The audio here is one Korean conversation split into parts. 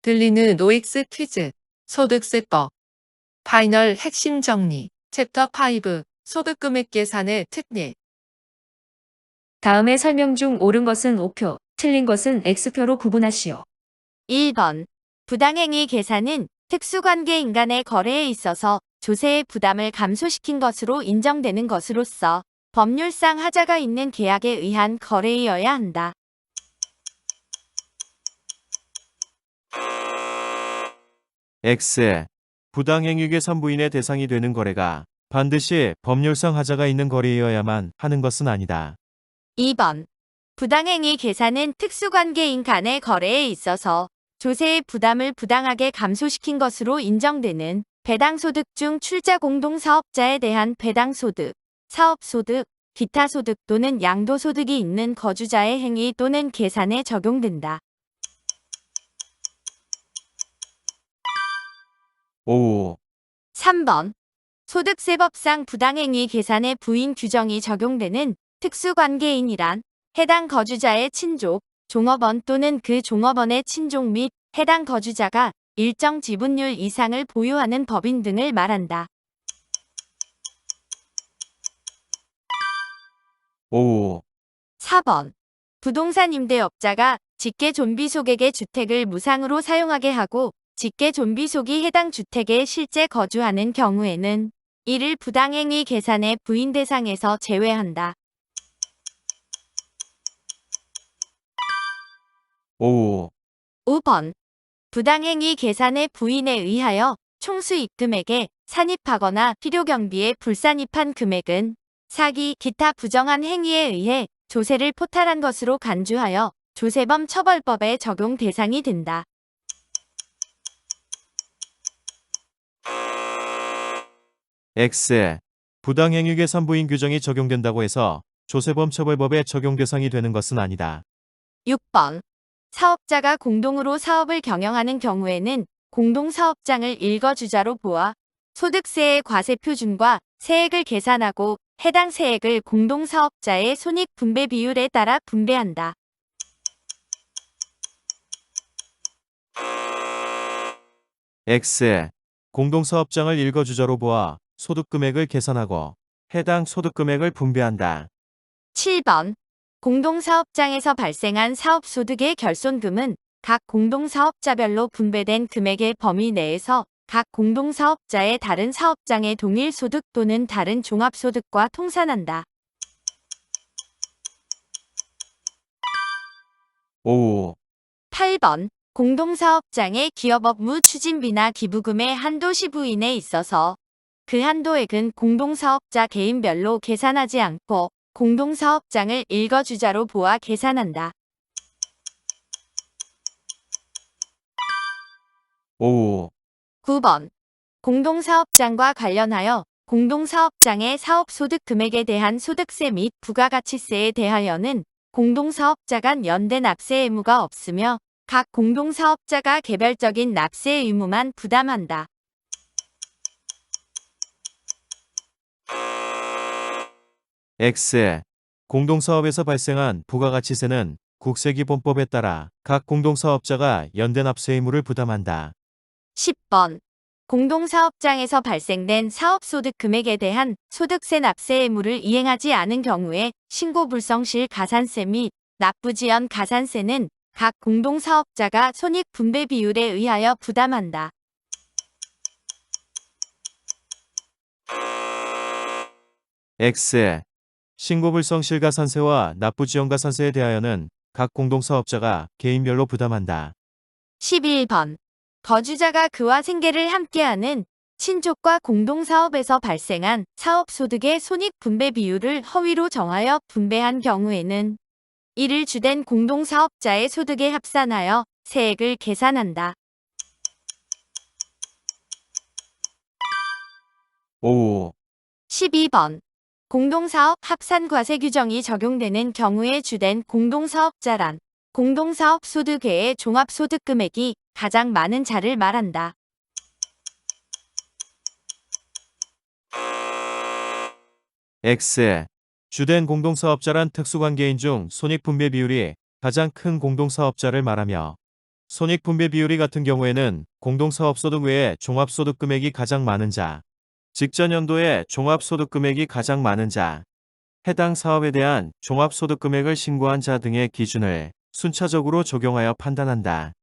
들리는 노익스 퀴즈, 소득세법, 파이널 핵심 정리, 챕터 5, 소득금액 계산의 특례. 다음의 설명 중 옳은 것은 O표, 틀린 것은 X표로 구분하시오. 1번. 부당행위 계산은 특수관계 인간의 거래에 있어서 조세의 부담을 감소시킨 것으로 인정되는 것으로서 법률상 하자가 있는 계약에 의한 거래이어야 한다. X. 부당행위 계산부인의 대상이 되는 거래가 반드시 법률상 하자가 있는 거래이어야만 하는 것은 아니다. 2번. 부당행위 계산은 특수관계인 간의 거래에 있어서 조세의 부담을 부당하게 감소시킨 것으로 인정되는 배당소득 중 출자 공동사업자에 대한 배당소득, 사업소득, 기타소득 또는 양도소득이 있는 거주자의 행위 또는 계산에 적용된다. 5. 3번. 소득세법상 부당행위 계산의 부인 규정이 적용되는 특수관계인이란 해당 거주자의 친족, 종업원 또는 그 종업원의 친족 및 해당 거주자가 일정 지분율 이상을 보유하는 법인 등을 말한다. 5. 4번. 부동산 임대업자가 직계존비속에게 주택을 무상으로 사용하게 하고 직계존비속이 해당 주택에 실제 거주하는 경우에는 이를 부당행위 계산의 부인 대상에서 제외한다. 5. 5번. 부당행위 계산의 부인에 의하여 총수익 금액에 산입하거나 필요경비에 불산입한 금액은 사기, 기타 부정한 행위에 의해 조세를 포탈한 것으로 간주하여 조세범 처벌법의 적용 대상이 된다. X. 부당행위 계산부인 규정이 적용된다고 해서 조세범 처벌법의 적용 대상이 되는 것은 아니다. 6번. 사업자가 공동으로 사업을 경영하는 경우에는 공동사업장을 일거주자로 보아 소득세의 과세표준과 세액을 계산하고 해당 세액을 공동사업자의 손익분배 비율에 따라 분배한다. X. 공동사업장을 일거주자로 보아 소득금액을 계산하고 해당 소득금액을 분배한다. 7번. 공동사업장에서 발생한 사업소득의 결손금은 각 공동사업자별로 분배된 금액의 범위 내에서 각 공동사업자의 다른 사업장의 동일 소득 또는 다른 종합소득과 통산한다. 5. 8번. 공동사업장의 기업업무 추진비나 기부금의 한도 시부 이내에 있어서 그 한도액은 공동사업자 개인별로 계산하지 않고 공동사업장을 일거주자로 보아 계산한다. 5. 9번. 공동사업장과 관련하여 공동사업장의 사업소득 금액에 대한 소득세 및 부가가치세에 대하여는 공동사업자 간 연대 납세 의무가 없으며 각 공동사업자가 개별적인 납세 의무만 부담한다. X. 공동사업에서 발생한 부가가치세는 국세기본법에 따라 각 공동사업자가 연대 납세 의무를 부담한다. 10번. 공동사업장에서 발생된 사업소득 금액에 대한 소득세 납세 의무를 이행하지 않은 경우에 신고불성실 가산세 및 납부지연 가산세는 각 공동사업자가 손익분배 비율에 의하여 부담한다. X. 신고불성실가산세와 납부지연가산세에 대하여는 각 공동사업자가 개인별로 부담한다. 11번. 거주자가 그와 생계를 함께하는 친족과 공동사업에서 발생한 사업소득의 손익분배 비율을 허위로 정하여 분배한 경우에는 이를 주된 공동사업자의 소득에 합산하여 세액을 계산한다. 5. 12번. 공동사업 합산과세 규정이 적용되는 경우에 주된 공동사업자란 공동사업 소득 외의 종합소득 금액이 가장 많은 자를 말한다. X. 주된 공동사업자란 특수관계인 중 손익분배 비율이 가장 큰 공동사업자를 말하며 손익분배 비율이 같은 경우에는 공동사업소득 외에 종합소득 금액이 가장 많은 자, 직전 연도에 종합소득 금액이 가장 많은 자, 해당 사업에 대한 종합소득 금액을 신고한 자 등의 기준을 순차적으로 적용하여 판단한다.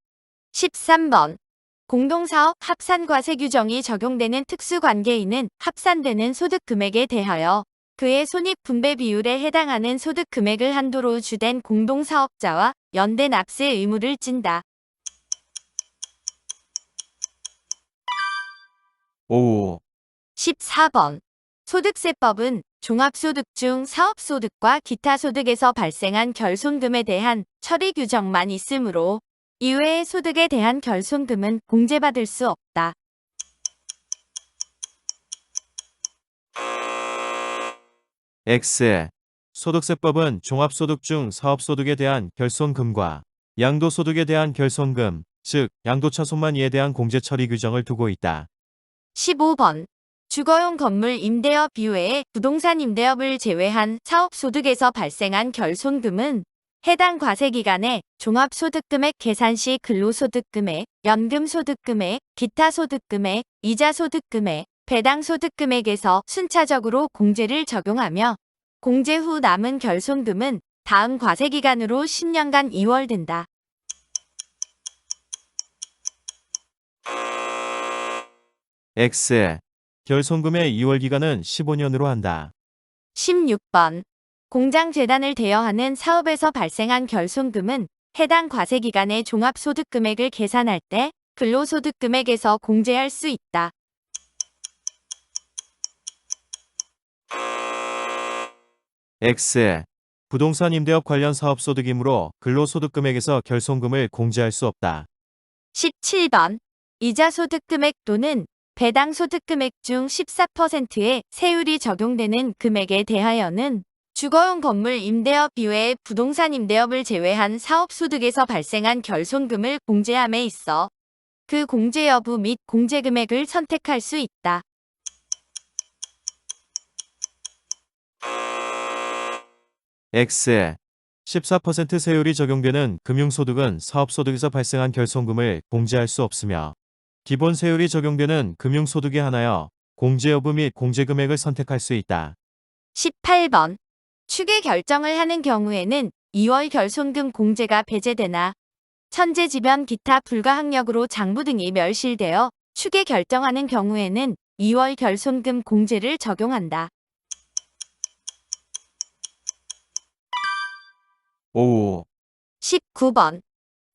13번. 공동사업 합산과세 규정이 적용되는 특수관계인은 합산되는 소득 금액에 대하여 그의 손익분배 비율에 해당하는 소득 금액을 한도로 주된 공동사업자와 연대 납세 의무를 진다. 5. 14번. 소득세법은 종합소득 중 사업소득과 기타 소득에서 발생한 결손금에 대한 처리 규정만 있으므로 이외의 소득에 대한 결손금은 공제받을 수 없다. X. 소득세법은 종합소득 중 사업소득에 대한 결손금과 양도소득에 대한 결손금, 즉 양도차손만 이에 대한 공제 처리 규정을 두고 있다. 15번. 주거용 건물 임대업 이외에 부동산 임대업을 제외한 사업소득에서 발생한 결손금은 해당 과세기간에 종합소득금액 계산 시 근로소득금액, 연금소득금액, 기타소득금액, 이자소득금액, 배당소득금액에서 순차적으로 공제를 적용하며 공제 후 남은 결손금은 다음 과세기간으로 10년간 이월된다. X. 결손금의 2월 기간은 15년으로 한다. 16번. 공장재단을 대여하는 사업에서 발생한 결손금은 해당 과세기간의 종합소득금액을 계산할 때 근로소득금액에서 공제할 수 있다. X. 부동산 임대업 관련 사업소득이므로 근로소득금액에서 결손금을 공제할 수 없다. 17번. 이자소득금액 또는 배당소득금액 중 14%의 세율이 적용되는 금액에 대하여는 주거용 건물 임대업 이외의 부동산 임대업을 제외한 사업소득에서 발생한 결손금을 공제함에 있어 그 공제 여부 및 공제 금액을 선택할 수 있다. X. 14% 세율이 적용되는 금융소득은 사업소득에서 발생한 결손금을 공제할 수 없으며 기본 세율이 적용되는 금융소득에 한하여 공제 여부 및 공제 금액을 선택할 수 있다. 18번. 추계 결정을 하는 경우에는 2월 결손금 공제가 배제되나 천재지변 기타 불가항력으로 장부 등이 멸실되어 추계 결정하는 경우에는 2월 결손금 공제를 적용한다. 5. 19번.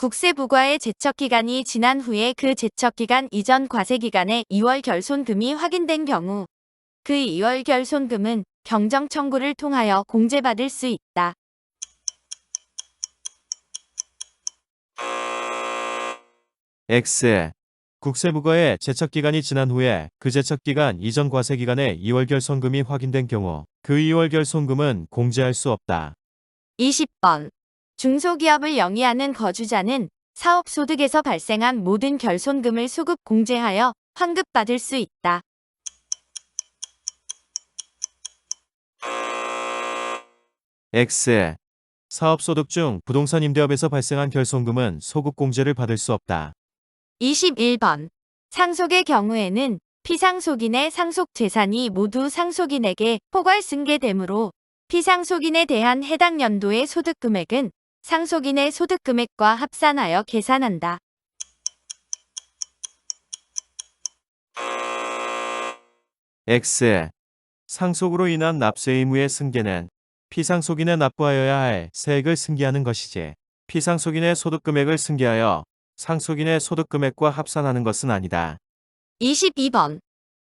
국세부과의 제척기간이 지난 후에 그 제척기간 이전 과세기간의 2월 결손금이 확인된 경우 그 2월 결손금은 경정 청구를 통하여 공제받을 수 있다. X. 국세부과의 제척기간이 지난 후에 그 제척기간 이전 과세기간의 2월 결손금이 확인된 경우 그 2월 결손금은 공제할 수 없다. 20번. 중소기업을 영위하는 거주자는 사업소득에서 발생한 모든 결손금을 소급 공제하여 환급받을 수 있다. X. 사업소득 중 부동산 임대업에서 발생한 결손금은 소급 공제를 받을 수 없다. 21번. 상속의 경우에는 피상속인의 상속재산이 모두 상속인에게 포괄승계되므로 피상속인에 대한 해당 연도의 소득금액은 상속인의 소득금액과 합산하여 계산한다. X. 상속으로 인한 납세 의무의 승계는 피상속인에 납부하여야 할 세액을 승계하는 것이지 피상속인의 소득금액을 승계하여 상속인의 소득금액과 합산하는 것은 아니다. 22번.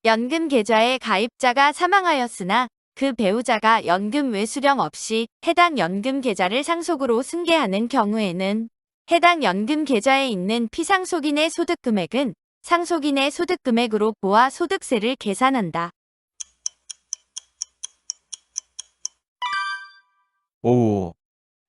연금계좌에 가입자가 사망하였으나 그 배우자가 연금 외수령 없이 해당 연금계좌를 상속으로 승계하는 경우에는 해당 연금계좌에 있는 피상속인의 소득금액은 상속인의 소득금액으로 보아 소득세를 계산한다. 5.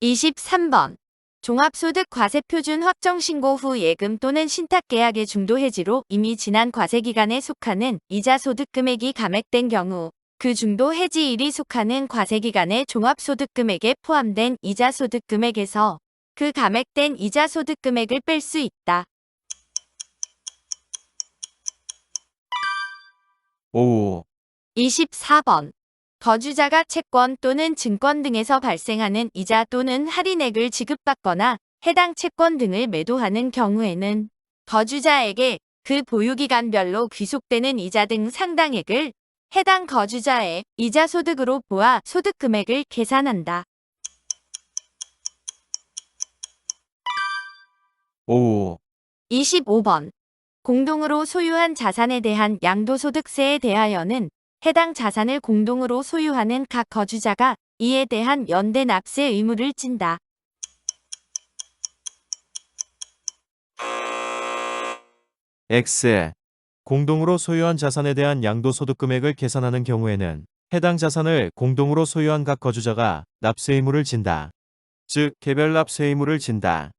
23번. 종합소득 과세표준 확정신고 후 예금 또는 신탁계약의 중도해지로 이미 지난 과세기간에 속하는 이자소득금액이 감액된 경우 그 중도해지일이 속하는 과세기간의 종합소득금액에 포함된 이자소득금액에서 그 감액된 이자 소득 금액을 뺄 수 있다. 5. 24번. 거주자가 채권 또는 증권 등에서 발생하는 이자 또는 할인액을 지급받거나 해당 채권 등을 매도하는 경우에는 거주자에게 그 보유기간별로 귀속되는 이자 등 상당액을 해당 거주자의 이자 소득으로 보아 소득 금액을 계산한다. 5. 25번. 공동으로 소유한 자산에 대한 양도소득세에 대하여는 해당 자산을 공동으로 소유하는 각 거주자가 이에 대한 연대 납세 의무를 진다. X. 공동으로 소유한 자산에 대한 양도소득 금액을 계산하는 경우에는 해당 자산을 공동으로 소유한 각 거주자가 납세 의무를 진다. 즉, 개별 납세 의무를 진다.